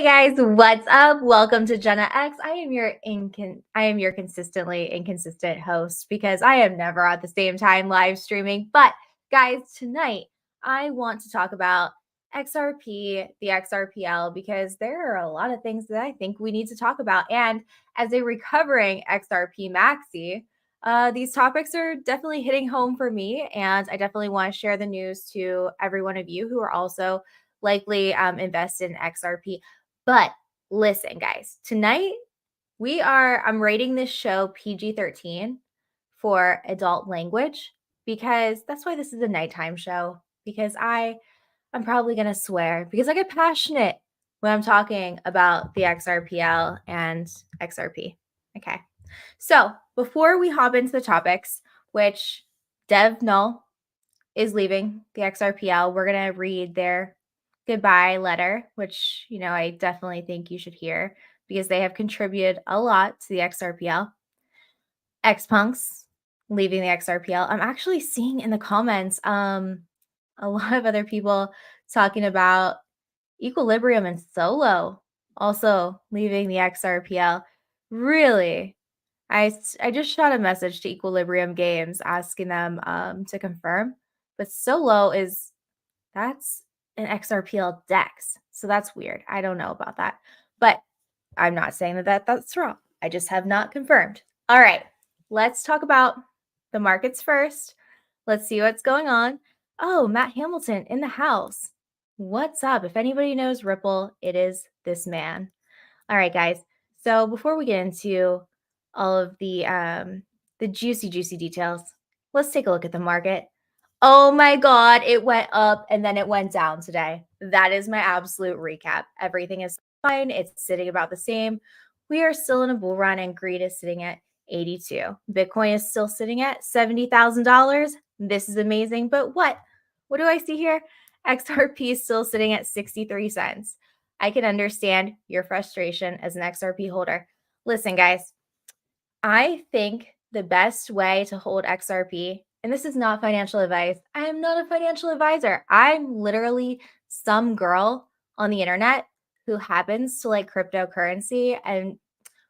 guys, what's up? Welcome to Jenna X. I am your consistently inconsistent host because I am never at the same time live streaming. But guys, tonight I want to talk about XRP, the XRPL, because there are a lot of things that I think we need to talk about. And as a recovering XRP maxi, these topics are definitely hitting home for me, and I definitely want to share the news to every one of you who are also likely invested in XRP. But listen, guys, tonight I'm rating this show PG-13 for adult language because that's why this is a nighttime show, because I'm probably going to swear because I get passionate when I'm talking about the XRPL and XRP. Okay. So before we hop into the topics, which Null is leaving the XRPL, we're going to read their goodbye letter, which, I definitely think you should hear because they have contributed a lot to the XRPL. Xpunks leaving the XRPL. I'm actually seeing in the comments a lot of other people talking about Equilibrium and Solo also leaving the XRPL. Really? I just shot a message to Equilibrium Games asking them to confirm, but Solo that's an XRPL DEX, so that's weird. I don't know about that, but I'm not saying that's wrong. I just have not confirmed. All right, let's talk about the markets first. Let's see what's going on. Oh, Matt Hamilton in the house. What's up? If anybody knows Ripple, it is this man. All right, guys. So before we get into all of the juicy details, let's take a look at the market. Oh my God, it went up and then it went down today. That is my absolute recap. Everything is fine. It's sitting about the same. We are still in a bull run and greed is sitting at 82. Bitcoin is still sitting at $70,000. This is amazing. But what do I see here? XRP is still sitting at 63 cents. I can understand your frustration as an XRP holder. Listen, guys, I think the best way to hold XRP, and this is not financial advice. I am not a financial advisor. I'm literally some girl on the internet who happens to like cryptocurrency, and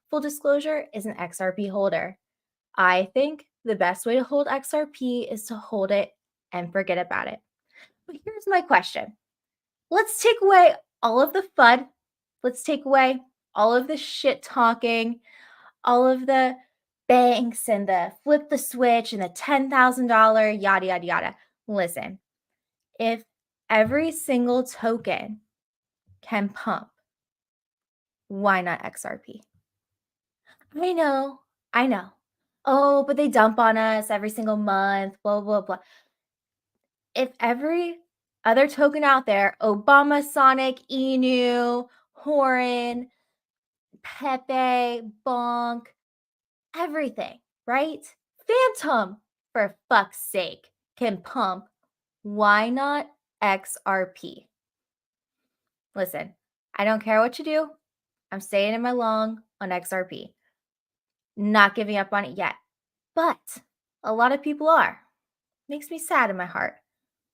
full disclosure, is an XRP holder. I think the best way to hold XRP is to hold it and forget about it. But here's my question. Let's take away all of the FUD. Let's take away all of the shit talking, all of the banks and the flip the switch and the $10,000 yada, yada, yada. Listen, if every single token can pump, why not XRP? I know. Oh, but they dump on us every single month, blah, blah, blah. If every other token out there, Obama, Sonic, Inu, Horin, Pepe, Bonk, everything, right? Phantom, for fuck's sake, can pump. Why not XRP? Listen, I don't care what you do. I'm staying in my long on XRP. Not giving up on it yet. But a lot of people are. Makes me sad in my heart.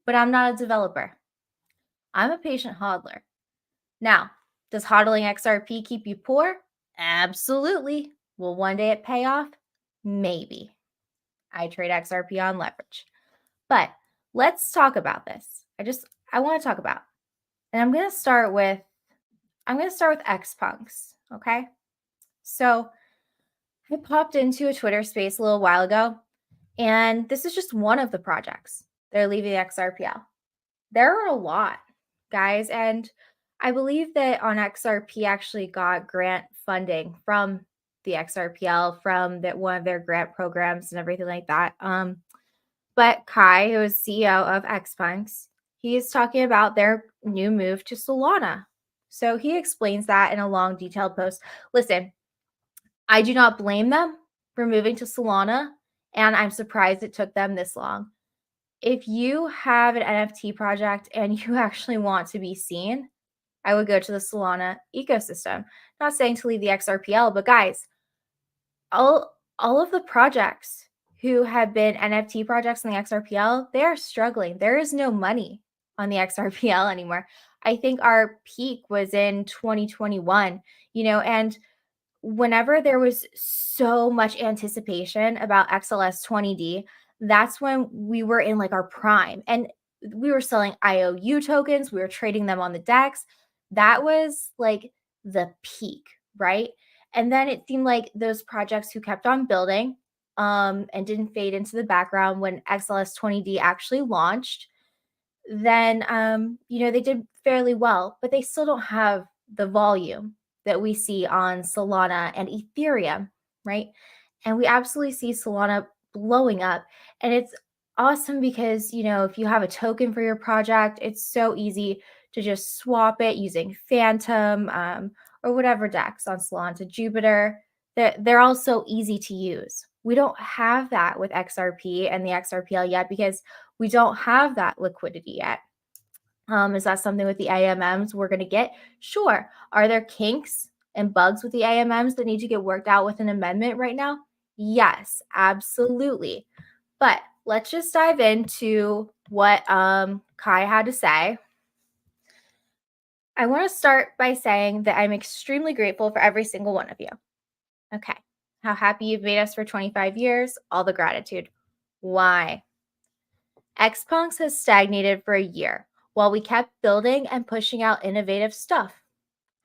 But I'm not a developer. I'm a patient hodler. Now, does hodling XRP keep you poor? Absolutely. Will one day it pay off? Maybe. I trade XRP on leverage. But let's talk about this. I want to talk about. And I'm going to start with Xpunks, okay? So I popped into a Twitter space a little while ago, and this is just one of the projects that are leaving the XRPL. There are a lot, guys, and I believe that on XRP actually got grant funding from the XRPL, from one of their grant programs and everything like that. But Kai, who is CEO of Xpunks, he is talking about their new move to Solana. So he explains that in a long, detailed post. Listen, I do not blame them for moving to Solana, and I'm surprised it took them this long. If you have an NFT project and you actually want to be seen, I would go to the Solana ecosystem. Not saying to leave the XRPL, but guys, all of the projects who have been NFT projects in the XRPL, they are struggling. There is no money on the XRPL anymore. I think our peak was in 2021, and whenever there was so much anticipation about XLS 20D, that's when we were in like our prime. And we were selling IOU tokens, we were trading them on the DEX. That was like the peak, right? And then it seemed like those projects who kept on building and didn't fade into the background when XLS 20D actually launched, then they did fairly well, but they still don't have the volume that we see on Solana and Ethereum, right? And we absolutely see Solana blowing up. And it's awesome because, if you have a token for your project, it's so easy to just swap it using Phantom or whatever DEX on Solana to Jupiter. They're all so easy to use. We don't have that with XRP and the XRPL yet because we don't have that liquidity yet. Is that something with the AMMs we're going to get? Sure. Are there kinks and bugs with the AMMs that need to get worked out with an amendment right now? Yes, absolutely. But let's just dive into what Kai had to say. I want to start by saying that I'm extremely grateful for every single one of you. Okay. How happy you've made us for 25 years, all the gratitude. Why? Xpunks has stagnated for a year while we kept building and pushing out innovative stuff.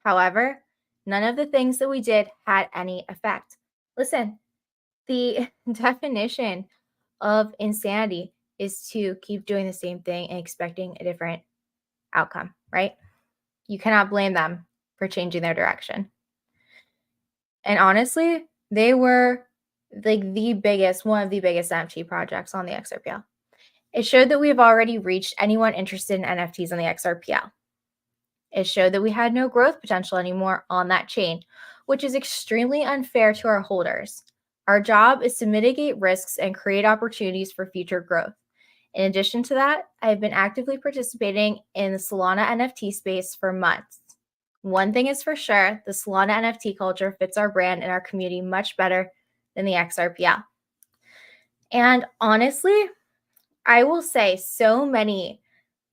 However, none of the things that we did had any effect. Listen, the definition of insanity is to keep doing the same thing and expecting a different outcome, right? You cannot blame them for changing their direction. And honestly, they were like one of the biggest NFT projects on the XRPL. It showed that we have already reached anyone interested in NFTs on the XRPL. It showed that we had no growth potential anymore on that chain, which is extremely unfair to our holders. Our job is to mitigate risks and create opportunities for future growth. In addition to that, I have been actively participating in the Solana NFT space for months. One thing is for sure, the Solana NFT culture fits our brand and our community much better than the XRPL. And honestly, I will say so many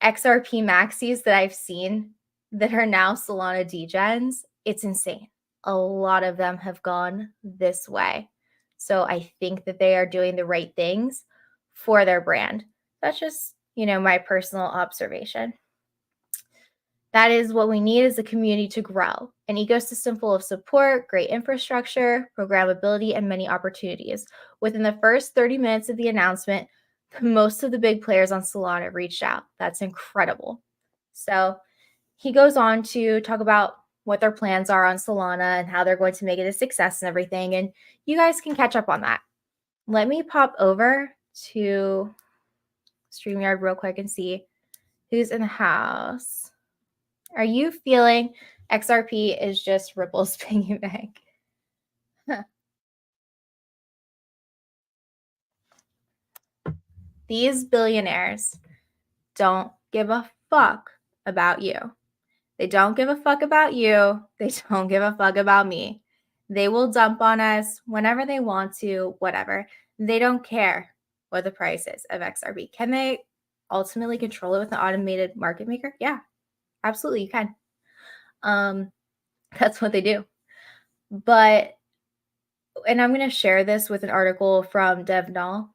XRP maxis that I've seen that are now Solana degens, it's insane. A lot of them have gone this way. So I think that they are doing the right things for their brand. That's just, my personal observation. That is what we need as a community to grow. An ecosystem full of support, great infrastructure, programmability, and many opportunities. Within the first 30 minutes of the announcement, most of the big players on Solana reached out. That's incredible. So he goes on to talk about what their plans are on Solana and how they're going to make it a success and everything. And you guys can catch up on that. Let me pop over to StreamYard real quick and see who's in the house. Are you feeling XRP is just Ripple's piggy bank? Huh. These billionaires don't give a fuck about you. They don't give a fuck about you. They don't give a fuck about me. They will dump on us whenever they want to, whatever. They don't care what the price is of XRP. Can they ultimately control it with an automated market maker? Yeah, absolutely you can. That's what they do. But, and I'm going to share this with an article from Null,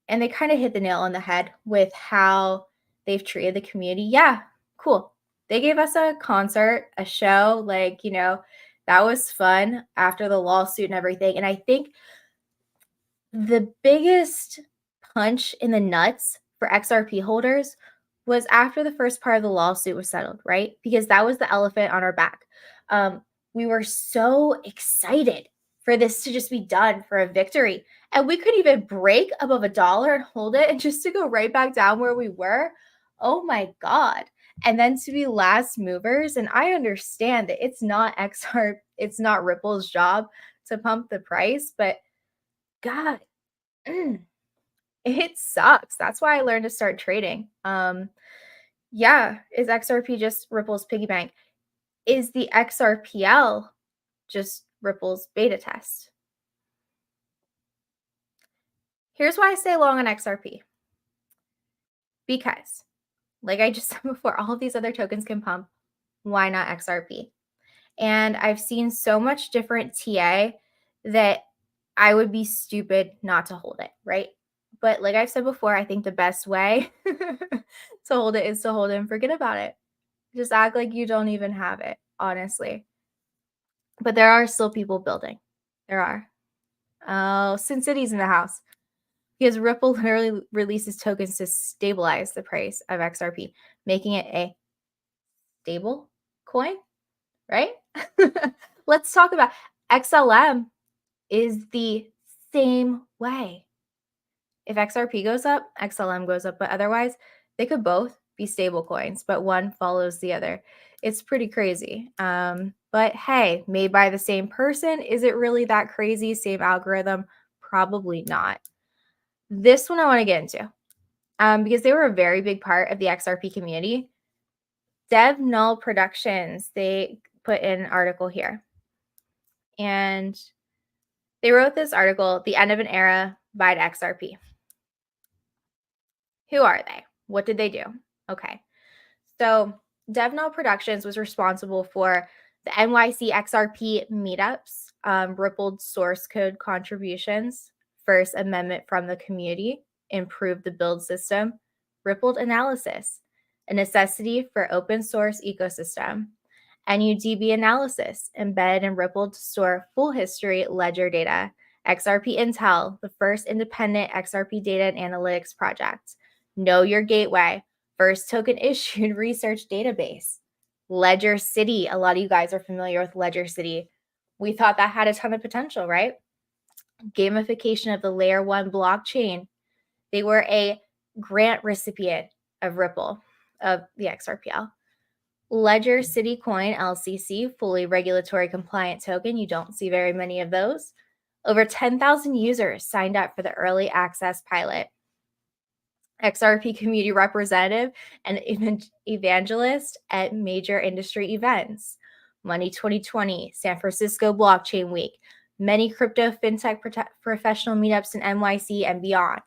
and they kind of hit the nail on the head with how they've treated the community. Yeah, cool. They gave us a concert, a show, that was fun after the lawsuit and everything. And I think the biggest punch in the nuts for XRP holders was after the first part of the lawsuit was settled, right? Because that was the elephant on our back. We were so excited for this to just be done, for a victory. And we could even break above $1 and hold it, and just to go right back down where we were. Oh my God. And then to be last movers. And I understand that it's not it's not Ripple's job to pump the price, but God, it sucks. That's why I learned to start trading. Yeah, is XRP just Ripple's piggy bank? Is the XRPL just Ripple's beta test? Here's why I stay long on XRP. Because Like I just said before, all of these other tokens can pump. Why not XRP? And I've seen so much different TA that I would be stupid not to hold it, right? But like I've said before, I think the best way to hold it is to hold it and forget about it. Just act like you don't even have it, honestly. But there are still people building. There are. Oh, Sin City's in the house. Because Ripple literally releases tokens to stabilize the price of XRP, making it a stable coin, right? Let's talk about XLM is the same way. If XRP goes up, XLM goes up, but otherwise they could both be stable coins, but one follows the other. It's pretty crazy. But hey, made by the same person, is it really that crazy? Same algorithm? Probably not. This one I want to get into because they were a very big part of the XRP community. Null Productions, they put in an article here. And they wrote this article, The End of an Era by XRP. Who are they? What did they do? Okay. So DevNull Productions was responsible for the NYC XRP meetups, rippled source code contributions, First Amendment from the community, improved the build system, rippled analysis, a necessity for open source ecosystem, NUDB analysis, embedded in Ripple to store full history ledger data, XRP Intel, the first independent XRP data and analytics project, Know Your Gateway, first token issued research database, Ledger City. A lot of you guys are familiar with Ledger City. We thought that had a ton of potential, right? Gamification of the layer 1 blockchain. They were a grant recipient of Ripple, of the XRPL. Ledger City Coin LCC, fully regulatory compliant token. You don't see very many of those. Over 10,000 users signed up for the early access pilot. XRP community representative and evangelist at major industry events. Money 2020, San Francisco Blockchain Week, many crypto fintech professional meetups in NYC and beyond.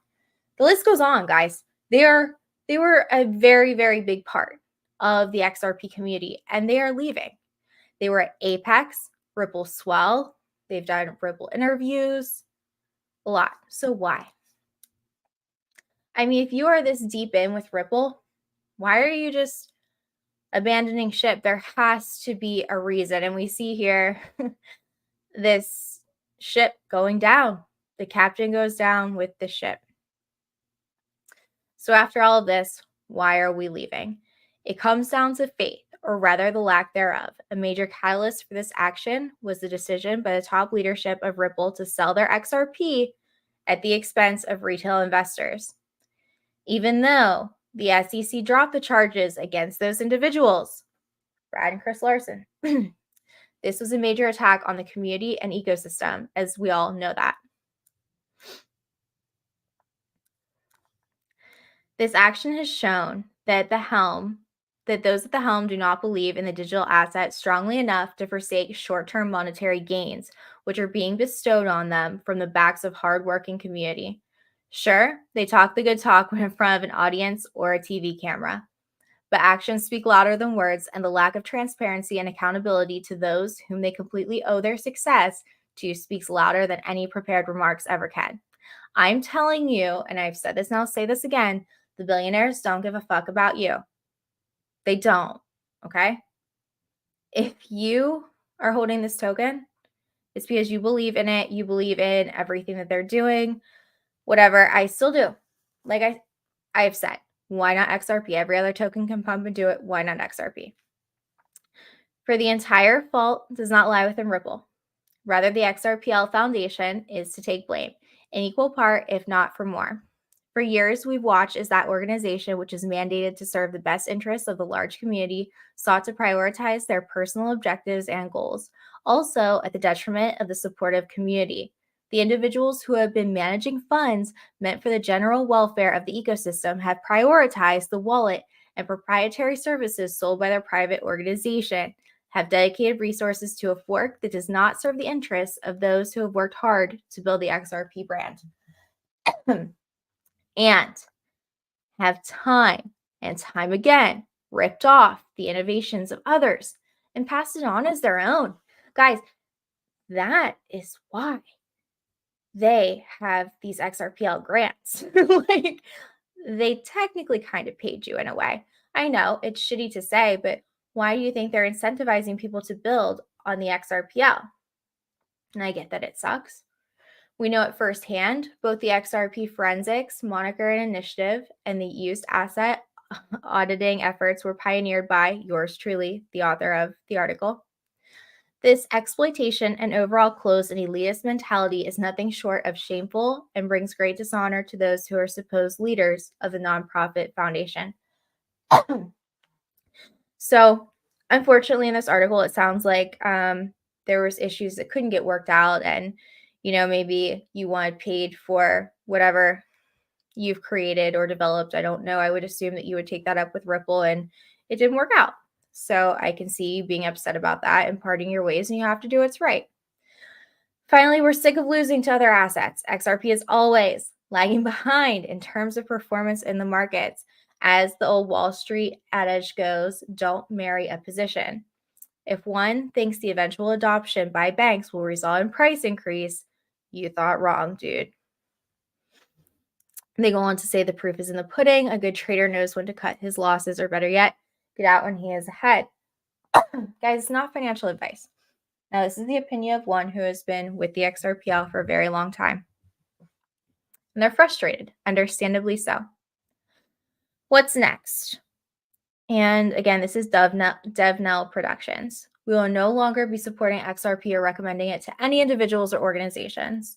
The list goes on, guys. They were a very, very big part of the XRP community, and they are leaving. They were at Apex, Ripple Swell. They've done Ripple interviews, a lot. So why? I mean, if you are this deep in with Ripple, why are you just abandoning ship? There has to be a reason. And we see here this ship going down. The captain goes down with the ship. So after all of this, why are we leaving? It comes down to faith, or rather the lack thereof. A major catalyst for this action was the decision by the top leadership of Ripple to sell their XRP at the expense of retail investors. Even though the SEC dropped the charges against those individuals, Brad and Chris Larson. This was a major attack on the community and ecosystem, as we all know that. This action has shown that those at the helm do not believe in the digital asset strongly enough to forsake short-term monetary gains, which are being bestowed on them from the backs of hardworking community. Sure, they talk the good talk when in front of an audience or a TV camera, but actions speak louder than words, and the lack of transparency and accountability to those whom they completely owe their success to speaks louder than any prepared remarks ever can. I'm telling you, and I've said this and I'll say this again, the billionaires don't give a fuck about you. They don't, okay? If you are holding this token, it's because you believe in it, you believe in everything that they're doing, whatever. I still do. Like I've said, why not XRP? Every other token can pump and do it. Why not XRP? For the entire fault does not lie within Ripple. Rather, the XRPL Foundation is to take blame in equal part, if not for more. For years, we've watched as that organization, which is mandated to serve the best interests of the large community, sought to prioritize their personal objectives and goals, also at the detriment of the supportive community. The individuals who have been managing funds meant for the general welfare of the ecosystem have prioritized the wallet and proprietary services sold by their private organization, have dedicated resources to a fork that does not serve the interests of those who have worked hard to build the XRP brand. And have time and time again ripped off the innovations of others and passed it on as their own. Guys, that is why they have these XRPL grants. Like, they technically kind of paid you in a way. I know it's shitty to say, but why do you think they're incentivizing people to build on the XRPL? And I get that it sucks. We know it firsthand. Both the XRP forensics, moniker, and initiative and the used asset auditing efforts were pioneered by yours truly, the author of the article. This exploitation and overall closed and elitist mentality is nothing short of shameful and brings great dishonor to those who are supposed leaders of the nonprofit foundation. So, unfortunately, in this article, it sounds like there was issues that couldn't get worked out, and maybe you wanted paid for whatever you've created or developed. I don't know. I would assume that you would take that up with Ripple, and it didn't work out. So I can see you being upset about that and parting your ways, and you have to do what's right. Finally, we're sick of losing to other assets. XRP is always lagging behind in terms of performance in the markets. As the old Wall Street adage goes, don't marry a position. If one thinks the eventual adoption by banks will result in price increase, you thought wrong, dude. They go on to say the proof is in the pudding. A good trader knows when to cut his losses, or better yet, get out when he is ahead. Guys, it's not financial advice. Now, this is the opinion of one who has been with the XRPL for a very long time. And they're frustrated, understandably so. What's next? And again, this is DevNull Productions. We will no longer be supporting XRP or recommending it to any individuals or organizations.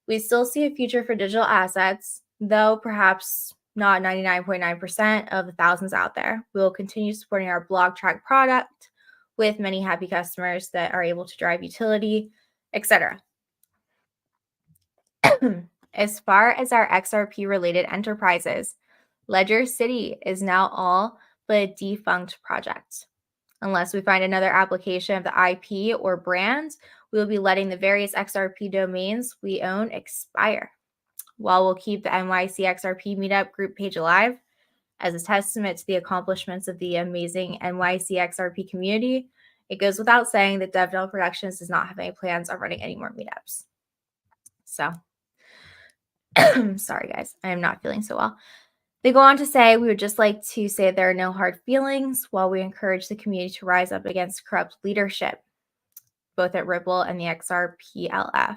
We still see a future for digital assets, though perhaps not 99.9% of the thousands out there. We will continue supporting our blog track product with many happy customers that are able to drive utility, etc. As far as our XRP related enterprises, Ledger City is now all but a defunct project. Unless we find another application of the IP or brand, we will be letting the various XRP domains we own expire. While we'll keep the NYC XRP meetup group page alive as a testament to the accomplishments of the amazing NYC XRP community, it goes without saying that DevNull Productions does not have any plans on running any more meetups. So, sorry guys, I am not feeling so well. They go on to say, we would just like to say there are no hard feelings while we encourage the community to rise up against corrupt leadership, both at Ripple and the XRPLF.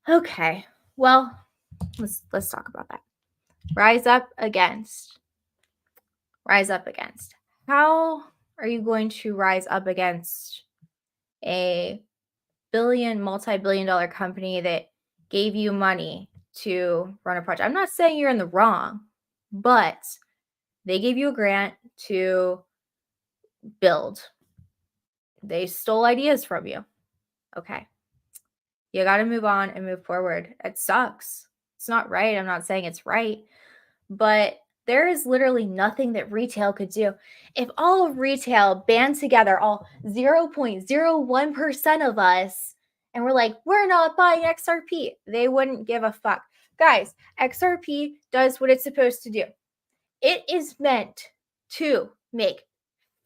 Okay, well, let's talk about that. Rise up against. How are you going to rise up against a multi-billion-dollar company that gave you money to run a project? I'm not saying you're in the wrong, but they gave you a grant to build. They stole ideas from you. Okay. You got to move on and move forward. It sucks. It's not right. I'm not saying it's right, but there is literally nothing that retail could do. If all of retail band together, all 0.01% of us, and we're like, we're not buying XRP, they wouldn't give a fuck. Guys, XRP does what it's supposed to do. It is meant to make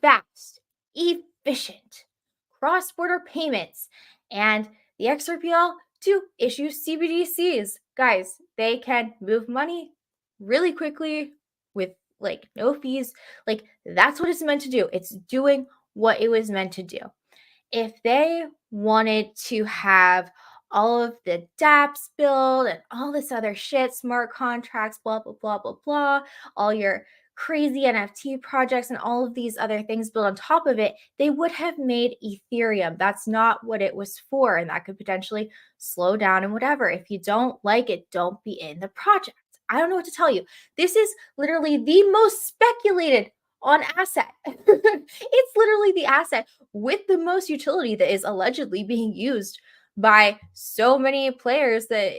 fast, efficient cross-border payments, and the XRPL to issue CBDCs. Guys, they can move money really quickly with like no fees. Like, that's what it's meant to do. It's doing what it was meant to do. If they wanted to have all of the dApps build and all this other shit, smart contracts, blah, blah, blah, blah, blah, all your crazy NFT projects and all of these other things built on top of it, they would have made Ethereum. That's not what it was for. And that could potentially slow down and whatever. If you don't like it, don't be in the project. I don't know what to tell you. This is literally the most speculated on asset. It's literally the asset with the most utility that is allegedly being used by so many players that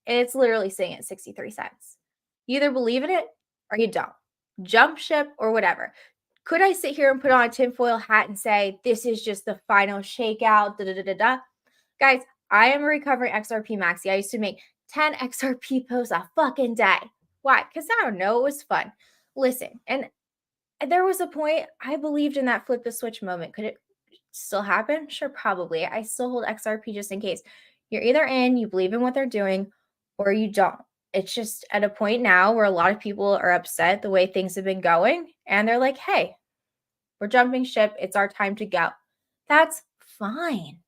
it's literally sitting at 63 cents. You either believe in it or you don't. Jump ship or whatever. Could I sit here and put on a tinfoil hat and say, this is just the final shakeout, Guys, I am a recovering XRP maxi. I used to make 10 XRP posts a fucking day. Why? Because I don't know, it was fun. Listen, and there was a point I believed in that flip the switch moment. Could it still happen? Sure, probably. I still hold XRP just in case. You're either in, you believe in what they're doing, or you don't. It's just at a point now where a lot of people are upset the way things have been going, and they're like, hey, we're jumping ship. It's our time to go. That's fine.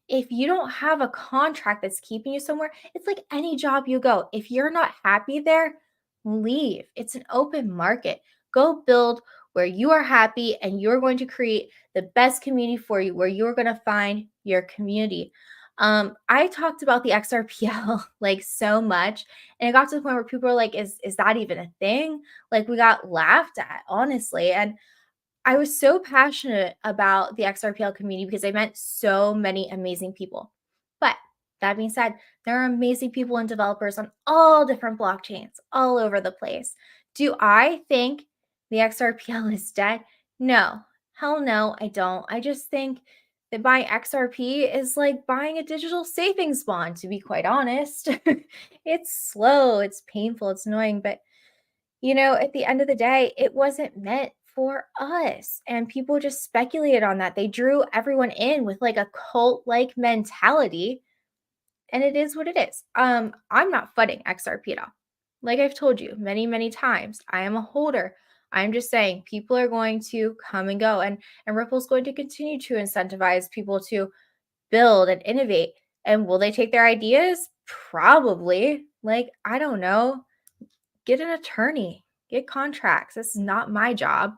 If you don't have a contract that's keeping you somewhere, it's like any job you go. If you're not happy there, leave. It's an open market. Go build where you are happy and you're going to create the best community for you, where you're going to find your community. I talked about the XRPL like so much, and it got to the point where people were like, is that even a thing? Like, we got laughed at, honestly. And I was so passionate about the XRPL community because I met so many amazing people. But that being said, there are amazing people and developers on all different blockchains all over the place. Do I think the XRPL is dead? No. Hell no, I don't. I just think that buying XRP is like buying a digital savings bond, to be quite honest. It's slow, it's painful, it's annoying, but at the end of the day, it wasn't meant for us. And people just speculated on that. They drew everyone in with like a cult like mentality. And it is what it is. I'm not fudding XRP at all. Like I've told you many, many times, I am a holder. I'm just saying people are going to come and go, and Ripple's going to continue to incentivize people to build and innovate. And will they take their ideas? Probably. Like, I don't know, get an attorney, get contracts. This is not my job.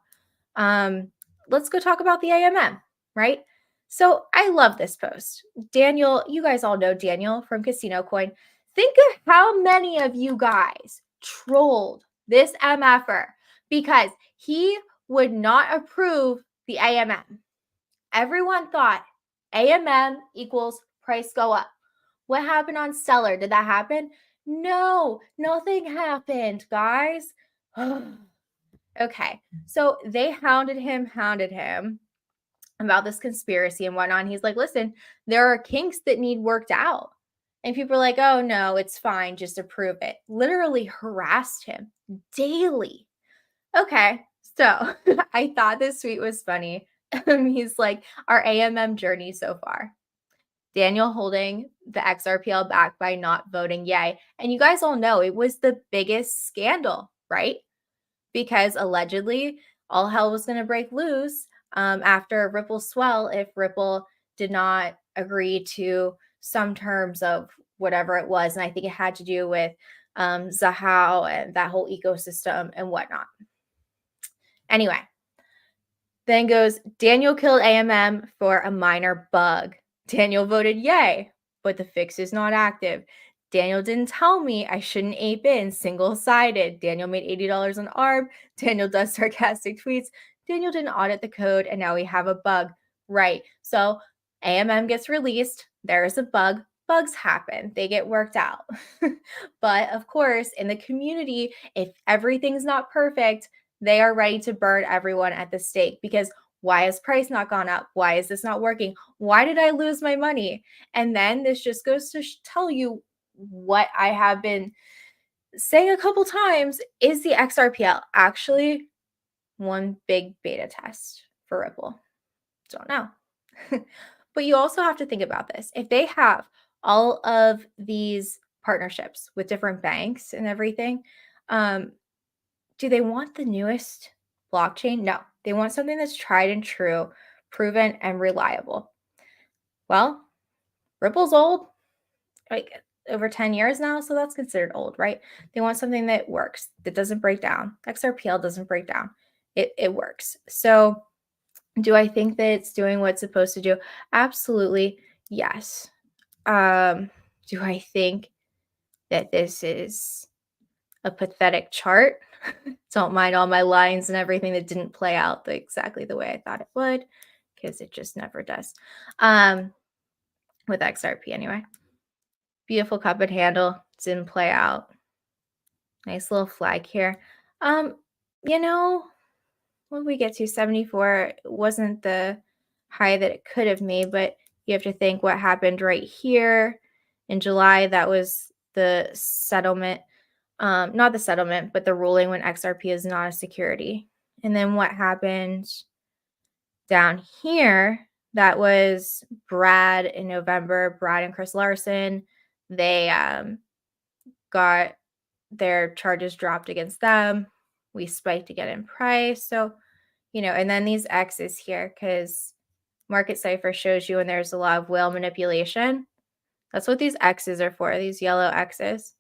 Let's go talk about the AMM, right? So I love this post. Daniel, you guys all know Daniel from Casino Coin. Think of how many of you guys trolled this MFer because he would not approve the AMM. Everyone thought AMM equals price go up. What happened on Stellar? Did that happen? No, nothing happened, guys. Okay, so they hounded him about this conspiracy and whatnot. And he's like, listen, there are kinks that need worked out. And people are like, oh no, it's fine, just approve it. Literally harassed him daily. Okay, so I thought this tweet was funny. He's like, our AMM journey so far. Daniel holding the XRPL back by not voting yay. And you guys all know it was the biggest scandal, right? Because allegedly all hell was going to break loose after Ripple swell if Ripple did not agree to some terms of whatever it was. And I think it had to do with Zahao and that whole ecosystem and whatnot. Anyway, then goes, Daniel killed AMM for a minor bug. Daniel voted yay, but the fix is not active. Daniel didn't tell me I shouldn't ape in single-sided. Daniel made $80 on ARB. Daniel does sarcastic tweets. Daniel didn't audit the code, and now we have a bug. Right. So AMM gets released. There is a bug. Bugs happen. They get worked out. But of course, in the community, if everything's not perfect, they are ready to burn everyone at the stake because why has price not gone up? Why is this not working? Why did I lose my money? And then this just goes to tell you what I have been saying a couple times is the XRPL actually one big beta test for Ripple? Don't know. But you also have to think about this. If they have all of these partnerships with different banks and everything, do they want the newest blockchain? No, they want something that's tried and true, proven and reliable. Well, Ripple's old, like over 10 years now, so that's considered old, right? They want something that works, that doesn't break down. XRPL doesn't break down. It works. So do I think that it's doing what it's supposed to do? Absolutely, yes. Do I think that this is a pathetic chart? Don't mind all my lines and everything that didn't play out exactly the way I thought it would, because it just never does. With XRP anyway. Beautiful cup and handle. Didn't play out. Nice little flag here. What did we get to? 74 wasn't the high that it could have made, but you have to think what happened right here in July. That was the settlement not the settlement, but the ruling when XRP is not a security. And then what happened down here, that was Brad in November, Brad and Chris Larson. They got their charges dropped against them. We spiked again in price. So, and then these X's here, because Market Cipher shows you when there's a lot of whale manipulation. That's what these X's are for, these yellow X's.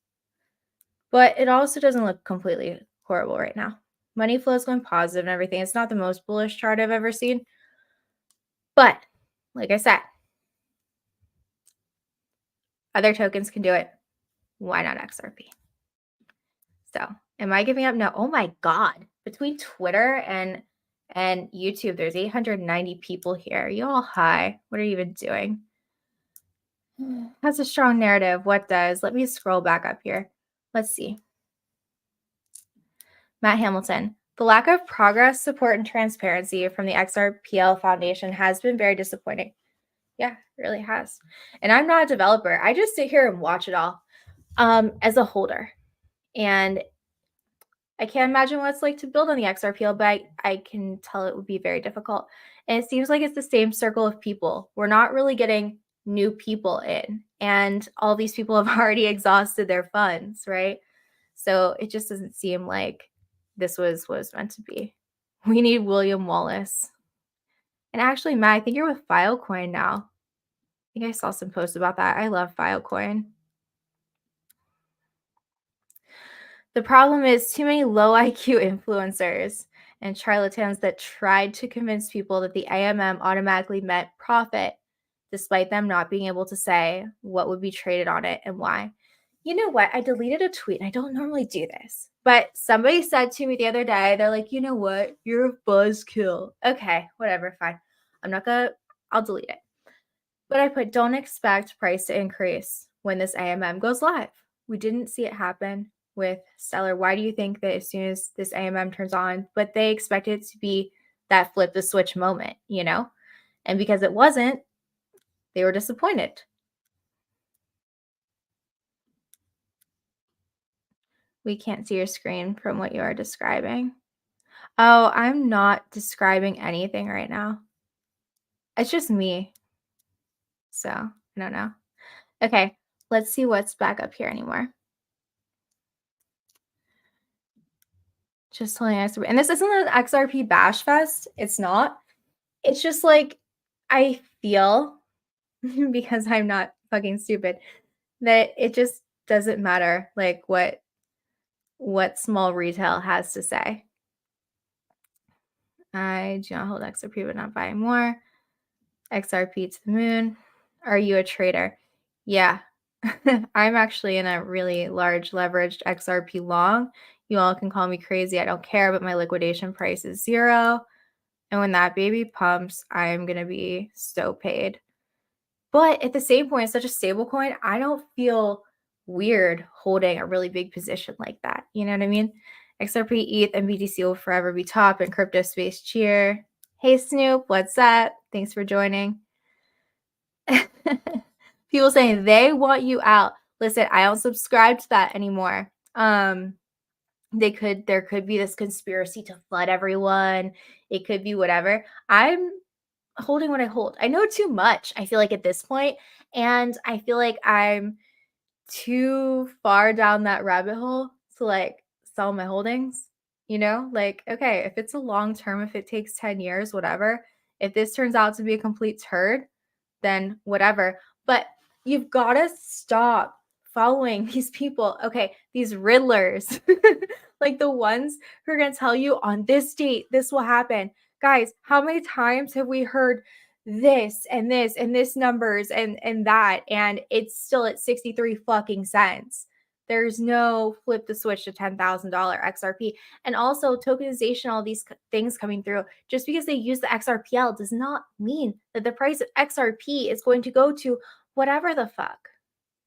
But it also doesn't look completely horrible right now. Money flow is going positive and everything. It's not the most bullish chart I've ever seen. But like I said, other tokens can do it. Why not XRP? So am I giving up? No. Oh my God. Between Twitter and YouTube, there's 890 people here. Y'all hi. What are you even doing? That's a strong narrative. What does? Let me scroll back up here. Let's see. Matt Hamilton. The lack of progress, support, and transparency from the XRPL Foundation has been very disappointing. Yeah, it really has. And I'm not a developer. I just sit here and watch it all as a holder. And I can't imagine what it's like to build on the XRPL, but I can tell it would be very difficult. And it seems like it's the same circle of people. We're not really getting new people in. And all these people have already exhausted their funds, right? So it just doesn't seem like this was meant to be. We need William Wallace. And actually, Matt, I think you're with Filecoin now. I think I saw some posts about that. I love Filecoin. The problem is too many low IQ influencers and charlatans that tried to convince people that the AMM automatically meant profit, despite them not being able to say what would be traded on it and why. You know what? I deleted a tweet, and I don't normally do this, but somebody said to me the other day, they're like, you know what? You're a buzzkill. Okay, whatever, fine. I'll delete it. But I put, don't expect price to increase when this AMM goes live. We didn't see it happen with Stellar. Why do you think that as soon as this AMM turns on, but they expect it to be that flip the switch moment, And because it wasn't, they were disappointed. We can't see your screen from what you are describing. Oh, I'm not describing anything right now. It's just me. So, I don't know. Okay, let's see what's back up here anymore. Just telling XRP. And this isn't an XRP bash fest. It's not. It's just like, I feel, because I'm not fucking stupid, that it just doesn't matter like what small retail has to say. I do not hold XRP, but not buy more. XRP to the moon. Are you a trader? Yeah. I'm actually in a really large leveraged XRP long. You all can call me crazy. I don't care, but my liquidation price is 0. And when that baby pumps, I'm going to be so paid. But at the same point, it's such a stable coin. I don't feel weird holding a really big position like that. You know what I mean? XRP, ETH, and BTC will forever be top in crypto space. Cheer. Hey, Snoop, what's up? Thanks for joining. People saying they want you out. Listen, I don't subscribe to that anymore. There could be this conspiracy to flood everyone. It could be whatever. I'm holding what I hold. I know too much, I feel like, at this point, and I feel like I'm too far down that rabbit hole to like sell my holdings. Like, okay, if it's a long term, if it takes 10 years, whatever. If this turns out to be a complete turd, then whatever. But you've got to stop following these people. Okay, these riddlers, like the ones who are going to tell you on this date, this will happen. Guys, how many times have we heard this and this and this numbers and that, and it's still at 63 fucking cents? There's no flip the switch to $10,000 XRP. And also tokenization, all these things coming through, just because they use the XRPL does not mean that the price of XRP is going to go to whatever the fuck.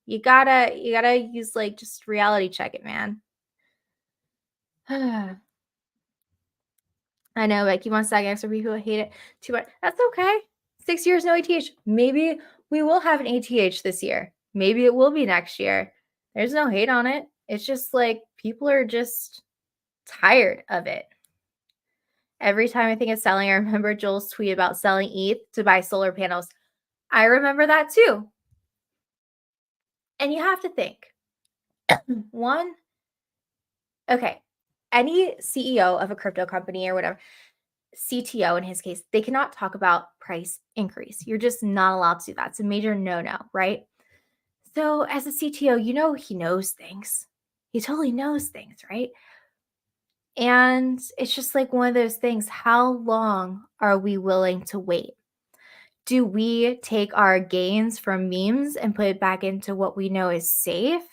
You gotta use like just reality check it, man. I know, like you want to sag XRP, people hate it too much. That's okay. 6 years, no ATH. Maybe we will have an ATH this year. Maybe it will be next year. There's no hate on it. It's just like people are just tired of it. Every time I think of selling, I remember Joel's tweet about selling ETH to buy solar panels. I remember that too. And you have to think, one, okay, any CEO of a crypto company or whatever, CTO in his case, they cannot talk about price increase. You're just not allowed to do that. It's a major no-no, right? So as a CTO, he knows things. He totally knows things, right? And it's just like one of those things. How long are we willing to wait? Do we take our gains from memes and put it back into what we know is safe?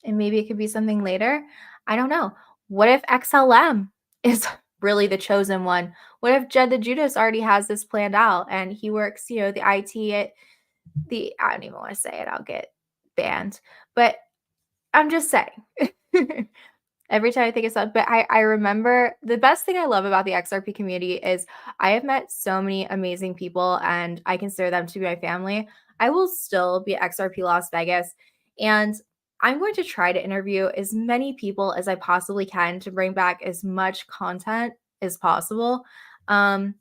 And maybe it could be something later. I don't know. What if XLM is really the chosen one? What if Jed the Judas already has this planned out and he works, the IT at I don't even want to say it, I'll get banned. But I'm just saying. Every time I think of something, but I remember the best thing I love about the XRP community is I have met so many amazing people and I consider them to be my family. I will still be at XRP Las Vegas and I'm going to try to interview as many people as I possibly can to bring back as much content as possible. I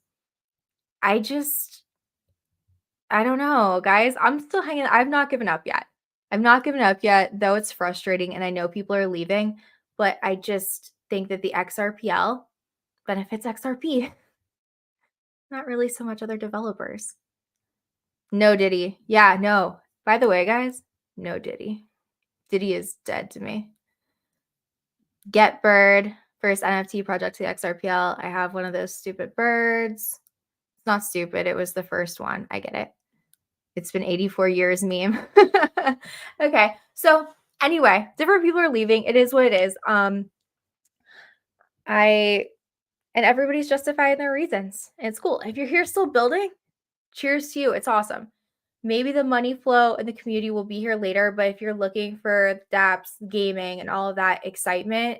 don't know, guys. I'm still hanging. I've not given up yet. I've not given up yet, though it's frustrating and I know people are leaving, but I just think that the XRPL benefits XRP, not really so much other developers. No Diddy. Yeah, no. By the way, guys, no Diddy. Diddy is dead to me. Get Bird, first NFT project to the XRPL. I have one of those stupid birds. It's not stupid. It was the first one. I get it. It's been 84 years meme. Okay. So anyway, different people are leaving. It is what it is. And everybody's justifying their reasons. It's cool. If you're here still building, cheers to you. It's awesome. Maybe the money flow and the community will be here later, but if you're looking for dApps, gaming, and all of that excitement,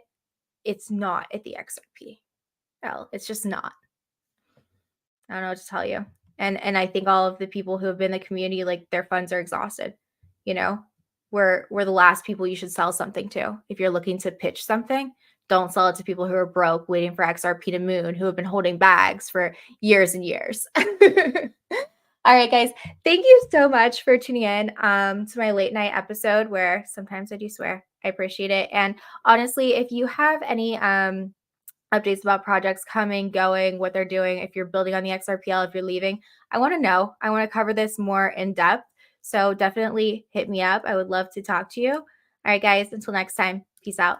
it's not at the XRP. Well, it's just not. I don't know what to tell you. And I think all of the people who have been in the community, like their funds are exhausted. We're the last people you should sell something to. If you're looking to pitch something, don't sell it to people who are broke waiting for XRP to moon, who have been holding bags for years and years. All right, guys, thank you so much for tuning in to my late night episode where sometimes I do swear. I appreciate it. And honestly, if you have any updates about projects coming, going, what they're doing, if you're building on the XRPL, if you're leaving, I want to know. I want to cover this more in depth. So definitely hit me up. I would love to talk to you. All right, guys, until next time, peace out.